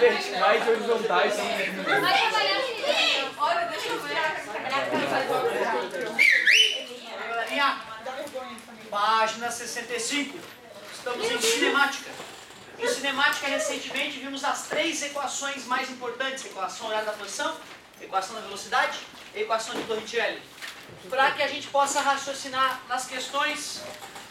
verticais e horizontais são... Olha, deixa eu ver. Galerinha, página 65. Estamos em cinemática. Em cinemática, recentemente, vimos as 3 equações mais importantes. Equação horária da posição, equação da velocidade e equação de Torricelli. Para que a gente possa raciocinar nas questões,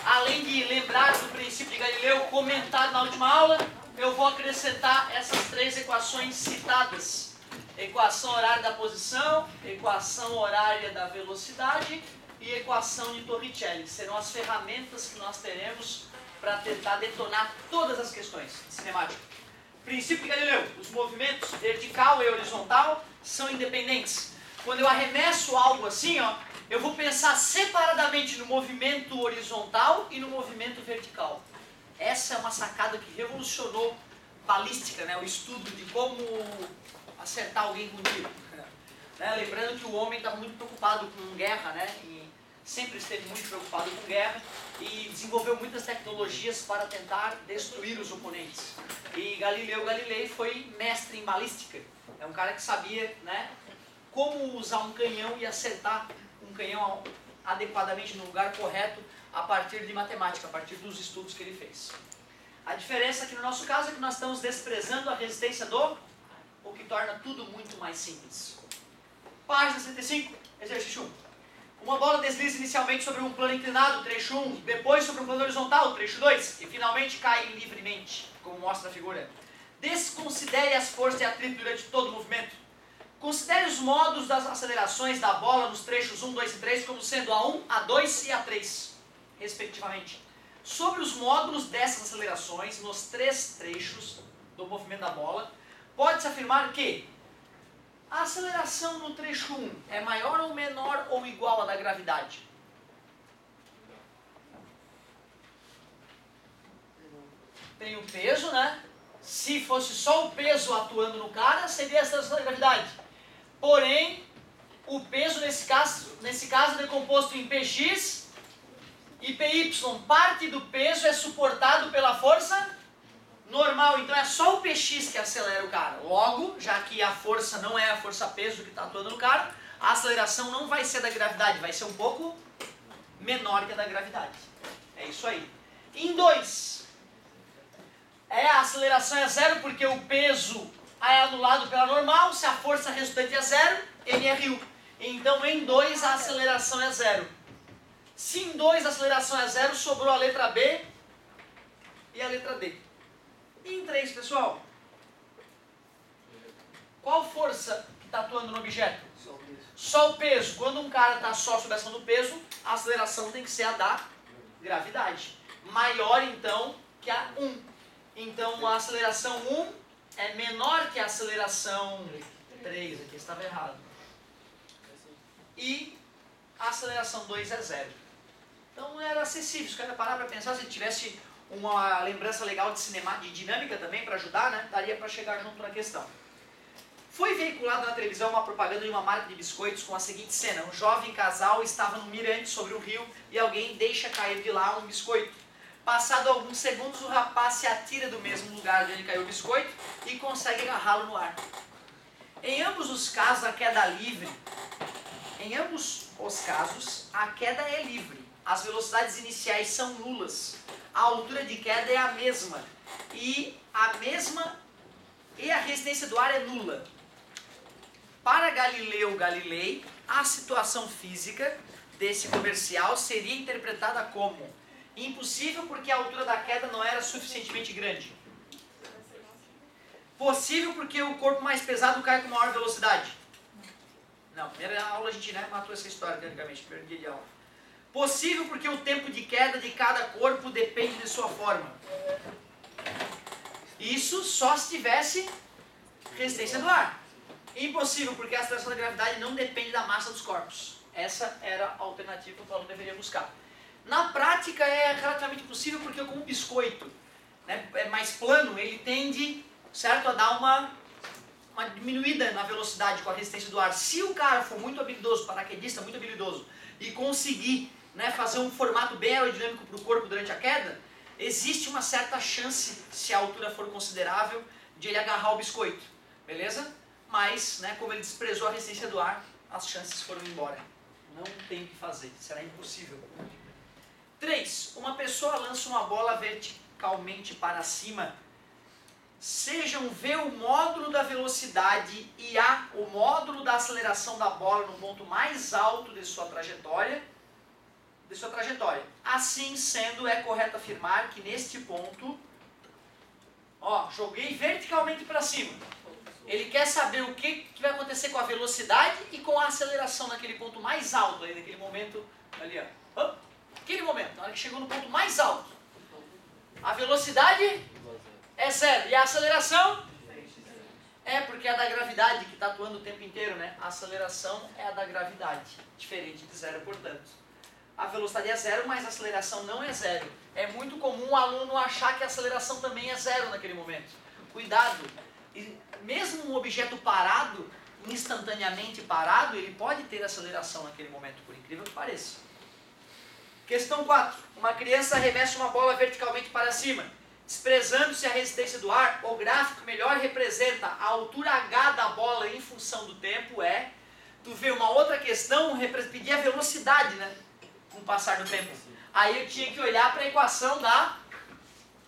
além de lembrar do princípio de Galileu comentado na última aula, eu vou acrescentar essas 3 equações citadas. Equação horária da posição, equação horária da velocidade e equação de Torricelli. Serão as ferramentas que nós teremos para tentar detonar todas as questões de cinemática. Princípio de Galileu: os movimentos vertical e horizontal são independentes. Quando eu arremesso algo assim, ó, eu vou pensar separadamente no movimento horizontal e no movimento vertical. Essa é uma sacada que revolucionou balística, né? O estudo de como acertar alguém com tiro. Né? Lembrando que o homem estava muito preocupado com guerra, né? E sempre esteve muito preocupado com guerra e desenvolveu muitas tecnologias para tentar destruir os oponentes. E Galileu Galilei foi mestre em balística. É um cara que sabia, né, como usar um canhão e acertar um canhão adequadamente no lugar correto a partir de matemática, a partir dos estudos que ele fez. A diferença aqui no nosso caso é que nós estamos desprezando a resistência do, o que torna tudo muito mais simples. Página 65, exercício 1. Uma bola desliza inicialmente sobre um plano inclinado, trecho 1, depois sobre um plano horizontal, trecho 2, e finalmente cai livremente, como mostra a figura. Desconsidere as forças de atrito durante todo o movimento. Considere os modos das acelerações da bola nos trechos 1, 2 e 3 como sendo A1, A2 e A3, respectivamente. Sobre os módulos dessas acelerações nos 3 trechos do movimento da bola, pode-se afirmar que a aceleração no trecho 1 é maior ou menor ou igual à da gravidade? Tem o peso, né? Se fosse só o peso atuando no cara, seria a aceleração da gravidade. Porém, o peso nesse caso é decomposto em Px e Py. Parte do peso é suportado pela força normal, então é só o Px que acelera o cara. Logo, já que a força não é a força-peso que está atuando no cara, a aceleração não vai ser da gravidade, vai ser um pouco menor que a da gravidade. É isso aí. Em 2, a aceleração é zero porque o peso é anulado pela normal. Se a força resultante é zero, NRU. Então em 2 a aceleração é zero. Se em 2 a aceleração é zero, sobrou a letra B e a letra D. E em 3, pessoal? Qual força que está atuando no objeto? Só o peso. Quando um cara está só sob a ação do peso, a aceleração tem que ser a da gravidade. Maior, então, que a 1. Então, a aceleração 1 é menor que a aceleração 3. Aqui estava errado. E a aceleração 2 é 0. Então, era acessível. Se o cara parar para pensar, se tivesse uma lembrança legal de cinema, de dinâmica também para ajudar, né? Daria para chegar junto na questão. Foi veiculada na televisão uma propaganda de uma marca de biscoitos com a seguinte cena: um jovem casal estava no mirante sobre o rio e alguém deixa cair de lá um biscoito. Passado alguns segundos, o rapaz se atira do mesmo lugar de onde caiu o biscoito e consegue agarrá-lo no ar. Em ambos os casos, a queda livre. Em ambos os casos, a queda é livre. As velocidades iniciais são nulas. A altura de queda é a mesma. E a resistência do ar é nula. Para Galileu Galilei, a situação física desse comercial seria interpretada como impossível porque a altura da queda não era suficientemente grande. Possível porque o corpo mais pesado cai com maior velocidade. Não, primeira aula a gente matou essa história, teoricamente, primeiro dia de aula. Possível porque o tempo de queda de cada corpo depende de sua forma. Isso só se tivesse resistência do ar. Impossível porque a aceleração da gravidade não depende da massa dos corpos. Essa era a alternativa que o aluno deveria buscar. Na prática é relativamente possível porque como o biscoito, né, é mais plano, ele tende, certo, a dar uma diminuída na velocidade com a resistência do ar. Se o cara for muito habilidoso, paraquedista muito habilidoso, e conseguir, né, fazer um formato bem aerodinâmico para o corpo durante a queda, existe uma certa chance, se a altura for considerável, de ele agarrar o biscoito, beleza? Mas, né, como ele desprezou a resistência do ar, as chances foram embora. Não tem o que fazer, será impossível. 3. Uma pessoa lança uma bola verticalmente para cima. Sejam V o módulo da velocidade e A o módulo da aceleração da bola no ponto mais alto de sua trajetória. Assim sendo, é correto afirmar que neste ponto, ó, joguei verticalmente para cima. Ele quer saber o que vai acontecer com a velocidade e com a aceleração naquele ponto mais alto, aí, naquele momento ali, ó. Aquele momento, na hora que chegou no ponto mais alto. A velocidade é 0. E a aceleração? É, porque é a da gravidade que está atuando o tempo inteiro, né? A aceleração é a da gravidade, diferente de 0, portanto. A velocidade é 0, mas a aceleração não é 0. É muito comum o aluno achar que a aceleração também é 0 naquele momento. Cuidado! E mesmo um objeto parado, instantaneamente parado, ele pode ter aceleração naquele momento, por incrível que pareça. Questão 4. Uma criança arremessa uma bola verticalmente para cima. Desprezando-se a resistência do ar, o gráfico melhor representa a altura h da bola em função do tempo é... Tu vê uma outra questão, pedir a velocidade, né? Com o passar do tempo. Aí eu tinha que olhar para a equação da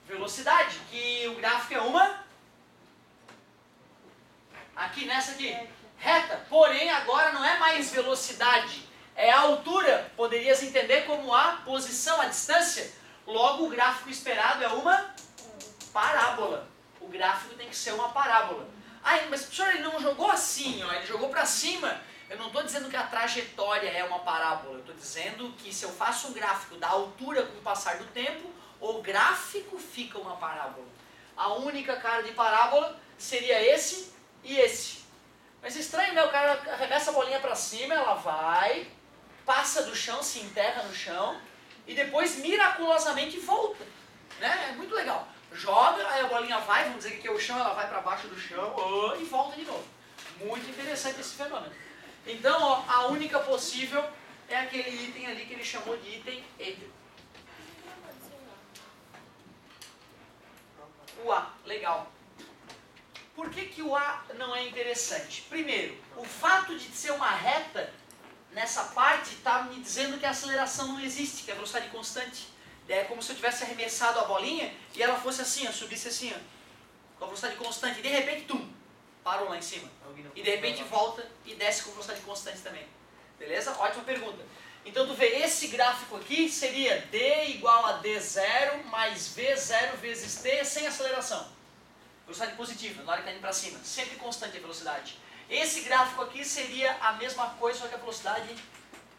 velocidade, que o gráfico é uma... Aqui, nessa aqui. Reta. Porém, agora não é mais velocidade. É a altura. Poderias entender como a posição, a distância. Logo, o gráfico esperado é uma parábola. O gráfico tem que ser uma parábola. Ah, mas professor, ele não jogou assim, ó, ele jogou para cima. Eu não estou dizendo que a trajetória é uma parábola. Eu estou dizendo que se eu faço um gráfico da altura com o passar do tempo, o gráfico fica uma parábola. A única cara de parábola seria esse e esse. Mas é estranho, né? O cara arremessa a bolinha para cima, ela vai, passa do chão, se enterra no chão e depois miraculosamente volta. Né? É muito legal. Joga, aí a bolinha vai, vamos dizer que aqui é o chão, ela vai para baixo do chão e volta de novo. Muito interessante esse fenômeno. Então, ó, a única possível é aquele item ali que ele chamou de item E. O A, legal. Por que o A não é interessante? Primeiro, o fato de ser uma reta nessa parte está me dizendo que a aceleração não existe, que é a velocidade constante. É como se eu tivesse arremessado a bolinha e ela fosse assim, ó, subisse assim, ó, com a velocidade constante. E de repente, tum, parou lá em cima. E de repente volta e desce com velocidade constante também. Beleza? Ótima pergunta. Então tu vê, esse gráfico aqui seria D igual a D0 mais V0 vezes T sem aceleração. Velocidade positiva, na hora que está indo para cima. Sempre constante a velocidade. Esse gráfico aqui seria a mesma coisa, só que a velocidade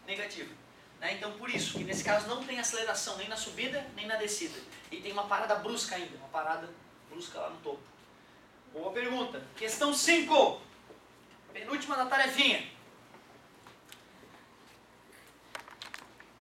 negativa. Né? Então por isso, que nesse caso não tem aceleração nem na subida, nem na descida. E tem uma parada brusca ainda, uma parada brusca lá no topo. Boa pergunta. Questão 5. Penúltima da tarefinha.